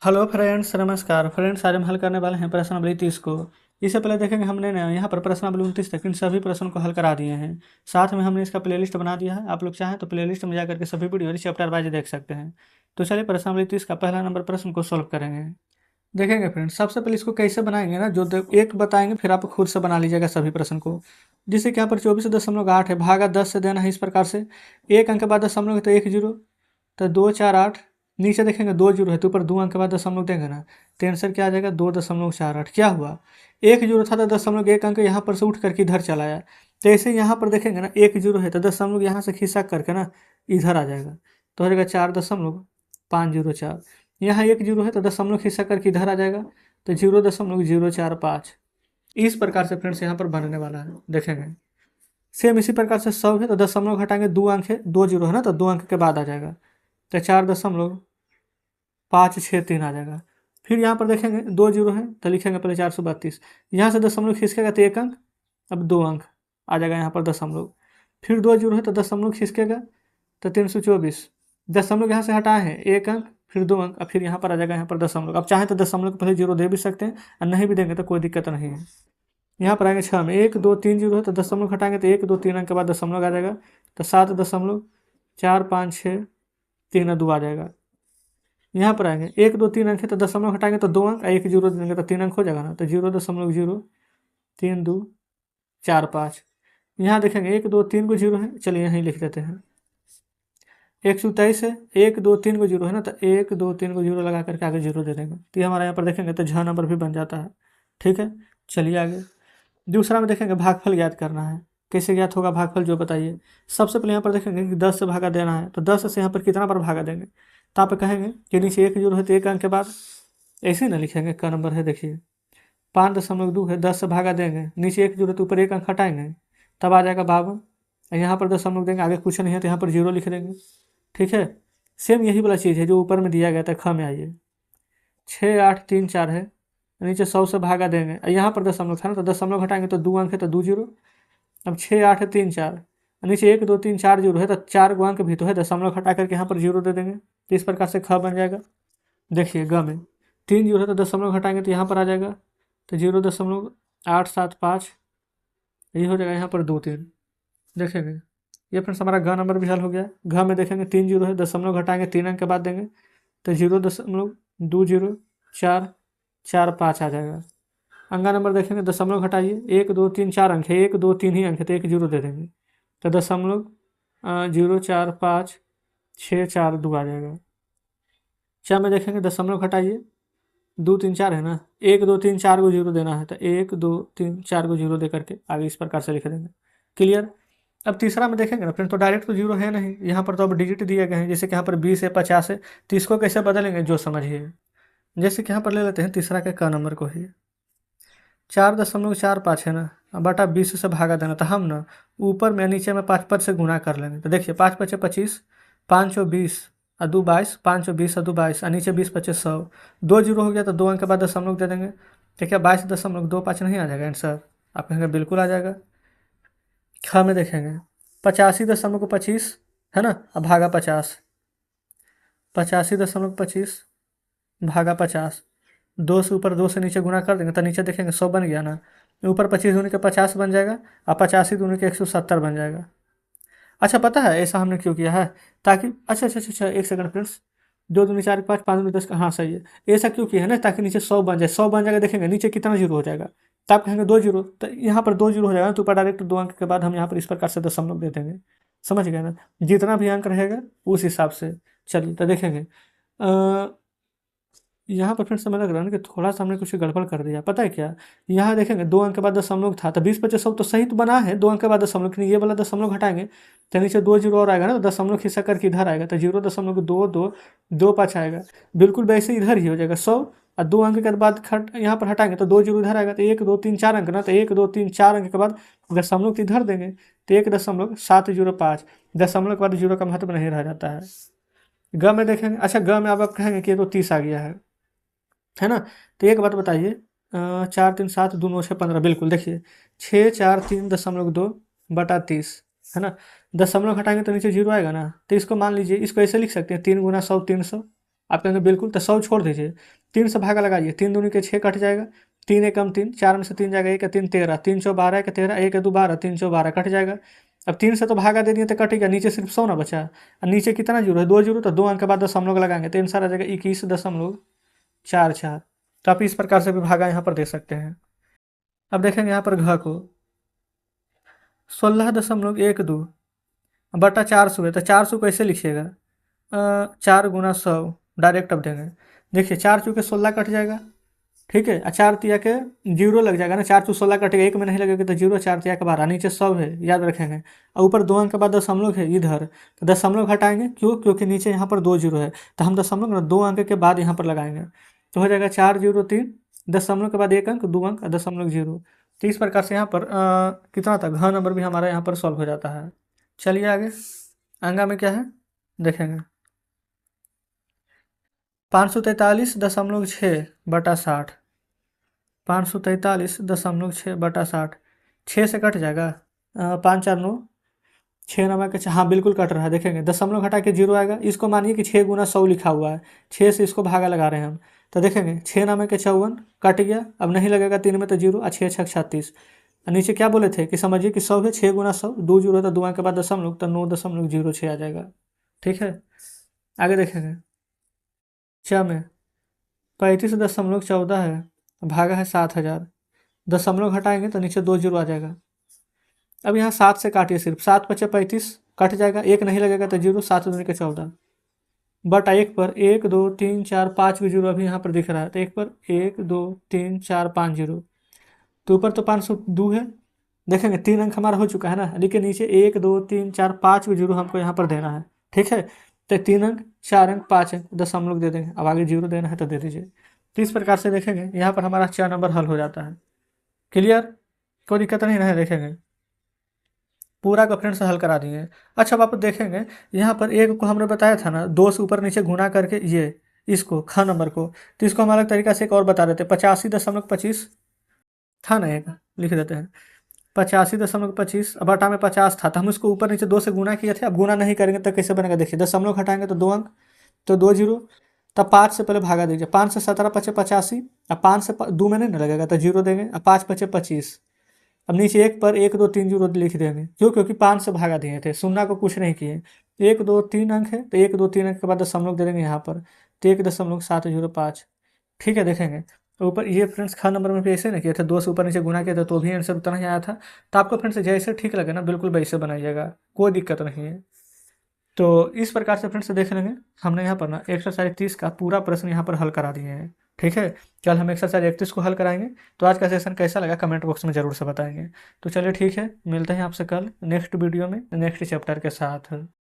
Hello friends, नमस्कार friends. आज हम हल करने वाले हैं प्रश्नावली 30 को। इससे पहले देखेंगे हमने ना यहाँ पर प्रश्नावली 29 तक इन सभी प्रश्नों को हल करा दिए हैं। साथ में हमने इसका प्लेलिस्ट बना दिया है। आप लोग चाहें तो प्लेलिस्ट में जाकर के सभी वीडियो चैप्टर वाइज देख सकते हैं। तो चलिए प्रश्नावली 30 का पहला नंबर प्रश्न को सॉल्व करेंगे। देखेंगे फ्रेंड्स, सबसे पहले इसको कैसे बनाएंगे ना, जो एक बताएंगे फिर आप खुद से बना लीजिएगा सभी प्रश्न को। जिससे कि यहाँ पर 24.8 है, भागा 10 से देना है इस प्रकार से। एक अंक के बाद दशमलव है तो 1 जीरो, तो 2 4 8। नीचे देखेंगे 2 जीरो है तो ऊपर 2 अंक के बाद दशमलव देंगे ना, तो आंसर क्या आ जाएगा 2.48। क्या हुआ, 1 जीरो था तो दशमलव 1 अंक यहाँ पर से उठ करके इधर चला आया। तो ऐसे यहाँ पर देखेंगे ना 1 जीरो है तो दशमलव यहाँ से खिसक करके ना इधर आ जाएगा, तो हो जाएगा 4.504। यहाँ 1 जीरो है तो दशमलव खिसक करके इधर आ जाएगा, तो 0.045। इस प्रकार से फ्रेंड्स यहाँ पर बनने वाला है। देखेंगे सेम इसी प्रकार से 100 है तो दशमलव घटाएंगे, 2 अंक है, 2 जीरो है ना, तो 2 अंक के बाद आ जाएगा, तो 4.563 आ जाएगा। फिर यहाँ पर देखेंगे 2 जीरो है तो लिखेंगे पहले 432। यहाँ से दशमलव खिसकेगा तो 1 अंक, अब 2 अंक आ जाएगा यहाँ पर दशमलव। फिर 2 जीरो है तो दशमलव खिसकेगा तो 324। दशमलव यहाँ से हटाए हैं 1 अंक, फिर 2 अंक, अब फिर यहाँ पर आ जाएगा यहाँ पर दशमलव। अब चाहे तो दशमलव को पहले जीरो दे भी सकते हैं और नहीं भी देंगे तो कोई दिक्कत नहीं है। यहाँ पर आएंगे 6 में 1 2 3 जीरो है तो दशमलव घटाएंगे तो 1 2 3 अंक के बाद दशमलव आ जाएगा, तो 7.45632 आ जाएगा। यहाँ पर आएंगे 1 2 3 अंक है तो दशमलव घटाएंगे तो 2 अंक, 1 जीरो देंगे तो 3 अंक हो जाएगा ना, तो 0.03245। यहाँ देखेंगे 1 2 3 को जीरो है, चलिए यहीं लिख देते हैं। 123 है, 1 2 3 को जीरो है ना, तो 1 2 3 को जीरो लगा करके आगे जीरो दे देंगे, तो ये हमारा यहाँ पर देखेंगे तो झ नंबर भी बन जाता है। ठीक है, चलिए आगे दूसरा में देखेंगे भागफल ज्ञात करना है। कैसे ज्ञात होगा भागफल, जो बताइए। सबसे पहले यहाँ पर देखेंगे कि 10 से भागा देना है, तो 10 से यहाँ पर कितना बार भागा देंगे, तो आप कहेंगे कि नीचे 1 जीरो है तो 1 अंक के बाद ऐसे ही ना लिखेंगे। का नंबर है देखिए 5.2 है, 10 से भागा देंगे, नीचे 1 जीरो तो ऊपर 1 अंक हटाएंगे, तब आ जाएगा 52। यहाँ पर दशमलव देंगे, आगे कुछ नहीं है तो यहाँ पर जीरो लिख देंगे। ठीक है, सेम यही वाला चीज़ है जो ऊपर में दिया गया था। ख में आइए 6 8 3 4 है, नीचे 100 से भागा देंगे, यहाँ पर दशमलव था ना, तो दशमलव घटाएंगे तो 2 अंक है तो 2 जीरो। अब 6 8 3 4, नीचे 1 2 3 4 जीरो है तो 4 गो अंक भी तो है, दशमलव घटा करके यहाँ पर जीरो दे देंगे, तो इस प्रकार से ख बन जाएगा। देखिए ग में 3 जीरो है तो दशमलव घटाएंगे तो यहाँ पर आ जाएगा, तो 0.875। यही हो जाएगा यहाँ पर 2 3। देखेंगे ये फ्रेंड्स हमारा घ नंबर भी हल हो गया। घ में देखेंगे 3 जीरो है, दशमलव घटाएंगे 3 अंक के बाद देंगे, तो 0.2045 आ जाएगा। अंगा नंबर देखेंगे, दशमलव घटाइए, 1 2 3 4 अंक है, 1 2 3 ही अंक है तो 1 जीरो दे देंगे, तो 0.04562 आ जाएगा। क्या में देखेंगे दशमलव घटाइए, 2 3 4 है ना, 1 2 3 4 को जीरो देना है, तो 1 2 3 4 को जीरो दे करके आगे इस प्रकार से लिख देंगे। क्लियर। अब तीसरा में देखेंगे ना फ्रेंड, तो डायरेक्ट तो जीरो है नहीं, यहाँ पर तो अब डिजिट दिए गए हैं, जैसे कि यहाँ पर 20 है 50 है, तो इसको कैसे बदलेंगे जो समझिए। जैसे कि यहाँ पर ले लेते हैं तीसरा के क नंबर को ही, 4.45 है ना, बटा 20 से भागा देना, तो हम ना ऊपर में नीचे में 5 5 से गुना कर लेंगे, तो देखिए 5 5 25, 5 20 और 2 22, 5 20 और 2 22, और नीचे 20 25 100। 2 जीरो हो गया तो 2 अंक के बाद दशमलव दे देंगे, तो क्या 22.25 नहीं आ जाएगा आंसर। आप कहेंगे बिल्कुल आ जाएगा। ख में देखेंगे 85.25 है ना, अब भागा 50, 85.25 भागा 50, 2 से ऊपर 2 से नीचे गुना कर देंगे तो नीचे देखेंगे 100 बन गया ना, ऊपर 25 दूनी के 50 बन जाएगा, और 85 दूनी के 170 बन जाएगा। अच्छा पता है ऐसा हमने क्यों किया है, ताकि अच्छा एक सेकंड फ्रेंड्स, 2 दूनी 4 5 5 दूनी 10 का, हाँ सही है। ऐसा क्यों किया है ना, ताकि नीचे 100 बन जाए, 100 बन जाएगा, देखेंगे नीचे कितना जीरो हो जाएगा, तो आप कहेंगे 2 जीरो, तो यहाँ पर 2 जीरो हो जाएगा, तो ऊपर डायरेक्ट 2 अंक के बाद हम यहाँ पर इस प्रकार से दशमलव दे देंगे। समझ गए ना, जितना भी अंक रहेगा उस हिसाब से। चलिए तो देखेंगे यहाँ पर फिर समझ लग रहा है ना कि थोड़ा सा हमने कुछ गड़बड़ कर दिया। पता है क्या, यहाँ देखेंगे 2 अंक के बाद दशमलव था, तो 20 25 100 तो सही तो बना है, 2 अंक के बाद दशमलव, लेकिन ये वाला दशमलव घटाएंगे तो नीचे 2 जीरो और आएगा ना, तो दशमलव खिसक करके इधर आएगा, तो 0.22225 आएगा। बिल्कुल वैसे इधर ही हो जाएगा 100, और 2 अंक के बाद यहाँ पर हटाएंगे तो 2 जीरो इधर आएगा, तो 1 2 3 4 अंक ना, तो 1 2 3 4 अंक के बाद दशमलव तो इधर देंगे, तो 1.705। दशमलव के बाद जीरो का महत्व नहीं रह जाता है। ग में देखेंगे, अच्छा ग में अब आप कहेंगे कि ये तो 30 आ गया है ना, तो एक बात बताइए, 4 3 7 2 9 6 15, बिल्कुल देखिए 6 4 3.2 बटा 30 है ना, दशमलव घटाएंगे तो नीचे जीरो आएगा ना, तो इसको मान लीजिए, इसको ऐसे लिख सकते हैं 3 गुना 100 300, आप कहेंगे बिल्कुल, तो 100 छोड़ दीजिए, 3 से भागा लगाइए, 3 दूनी के 6 कट जाएगा, 3 एकम 3, 4 में से 3 जाएगा, 1 3 13, 3 चौ 12 के 13, 1 2 12, 3 चौ 12 कट जाएगा। अब 3 से तो भागा दे दिए तो कटेगा, नीचे सिर्फ 100 ना बचा, और नीचे कितना जीरो है, 2 जीरो, तो 2 अंक के बाद दशमलव लगाएंगे तो आंसर आ जाएगा 21.44। तो आप इस प्रकार से भी भागा यहाँ पर दे सकते हैं। अब देखेंगे यहाँ पर घ को 16.12 बटा 400 है, तो 400 कैसे लिखिएगा, 4 गुना 100 डायरेक्ट अब देंगे। देखिए 4 चूके 16 कट जाएगा, ठीक है, 4 तिया के जीरो लग जाएगा ना, 4 चू 16 कटेगा, 1 में नहीं लगेगा तो जीरो, 4 तिया के 12, नीचे 100 है, याद रखेंगे। और ऊपर 2 अंक के बाद दशमलव है इधर, तो दशमलव घटाएंगे, क्यों, क्योंकि नीचे यहाँ पर 2 जीरो है, तो हम दशमलव 2 अंक के बाद यहाँ पर लगाएंगे, तो हो जाएगा 403, दशमलव के बाद 1 अंक, 2 अंक, दशमलव जीरो। तो इस प्रकार से यहाँ पर कितना था, घ नंबर भी हमारा यहाँ पर सॉल्व हो जाता है। चलिए आगे, अंगा में क्या है देखेंगे, 543.6 बटा 60, 543.6 बटा 60, 6 से कट जाएगा, 5 4 9, 6 नंबर के, हाँ बिल्कुल कट रहा है, देखेंगे दशमलव घटा के जीरो आएगा, इसको मानिए कि 6 गुना 100 लिखा हुआ है, 6 से इसको भागा लगा रहे हैं हम, तो देखेंगे 6 नंबर के 54 कट गया, अब नहीं लगेगा 3 में तो जीरो, 6 6 36, नीचे क्या बोले थे कि समझिए कि 100 है, 6 गुना 100, 2 जीरो तो 2 के बाद दशमलव, तो 9.06 आ जाएगा। ठीक है, आगे देखेंगे, च में 35.14 है, भागा है 7000, दशमलव घटाएंगे तो नीचे 2 जीरो आ जाएगा। अब यहाँ 7 से काटिए, सिर्फ 7 पचे 35 कट जाएगा, 1 नहीं लगेगा तो जीरो, 7 दूनी के 14 बटा 1 पर 1 2 3 4 5 भी जीरो अभी यहाँ पर दिख रहा है, तो 1 पर 1 2 3 4 5 जीरो, तो ऊपर तो 502 है, देखेंगे 3 अंक हमारा हो चुका है ना, लेकिन नीचे 1 2 3 4 5 भी जीरो हमको यहाँ पर देना है। ठीक है, तो 3 अंक 4 अंक 5 अंक दशमलव दे देंगे, अब आगे जीरो देना है तो दे दीजिए। तो इस प्रकार से देखेंगे यहाँ पर हमारा 4 नंबर हल हो जाता है। क्लियर, कोई दिक्कत नहीं है, देखेंगे पूरा का फ्रेंड से हल करा दिए। अच्छा, अब आप देखेंगे यहाँ पर एक को हमने बताया था ना, 2 से ऊपर नीचे गुना करके ये इसको ख नंबर को, तो इसको हम अलग तरीका से एक और बता देते, 85.25 था ना, एक लिख देते हैं 85.25, बटा में 50 था, तो हम इसको ऊपर नीचे 2 से गुना किए थे, अब गुना नहीं करेंगे तो कैसे बनेगा, देखिए दशमलव घटाएंगे तो 2 अंक, तो 2 जीरो, तब 5 से पहले भागा दीजिए, 5 से 17 पचे 85, अब 5 से 2 में नहीं लगेगा तो जीरो देंगे, अब 5 पचे 25, अब नीचे 1 पर 1 2 3 जीरो लिख देंगे, क्यों, क्योंकि 5 से भागा दिए थे, शून्य को कुछ नहीं किए, 1 2 3 अंक है तो 1 2 3 अंक के बाद दशमलव दे देंगे यहाँ पर, तो 1.705। ठीक है, देखेंगे ऊपर ये फ्रेंड्स ख नंबर में भी ऐसे ना किए थे, 2 से ऊपर नीचे गुना किया था तो भी आंसर उतना ही आया था। तो आपको फ्रेंड्स जैसे ठीक लगे ना बिल्कुल वैसे बनाइएगा, कोई दिक्कत नहीं है। तो इस प्रकार से फ्रेंड्स देख लेंगे, हमने यहाँ पर ना एक्सरसाइज 30 का पूरा प्रश्न यहाँ पर हल करा दिए हैं। ठीक है, कल हम एक्सरसाइज 31 को हल कराएंगे। तो आज का सेशन कैसा लगा कमेंट बॉक्स में ज़रूर से बताएंगे। तो चलिए ठीक है, मिलते हैं आपसे कल नेक्स्ट वीडियो में नेक्स्ट चैप्टर के साथ।